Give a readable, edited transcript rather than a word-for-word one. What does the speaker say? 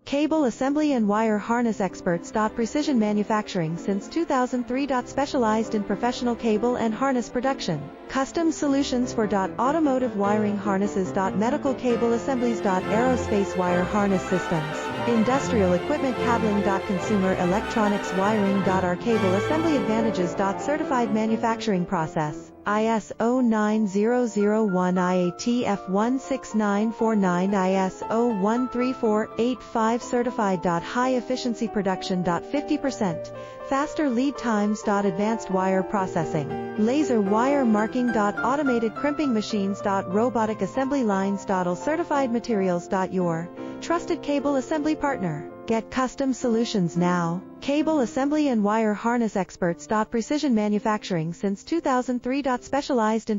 Cable assembly and wire harness experts. Precision manufacturing since 2003. Specialized in professional cable and harness production. Custom solutions for automotive wiring harnesses. Medical cable assemblies. Aerospace wire harness systems. Industrial equipment cabling. Consumer electronics wiring. Our cable assembly advantages. Certified manufacturing process. ISO 9001 IATF 16949 ISO 13485 certified. High efficiency production. 50% faster lead times. Advanced wire processing, laser wire marking. Automated crimping machines. Robotic assembly lines. All certified materials. Your trusted cable assembly partner. Get custom solutions now. Cable assembly and wire harness experts. Precision manufacturing since 2003. Specialized in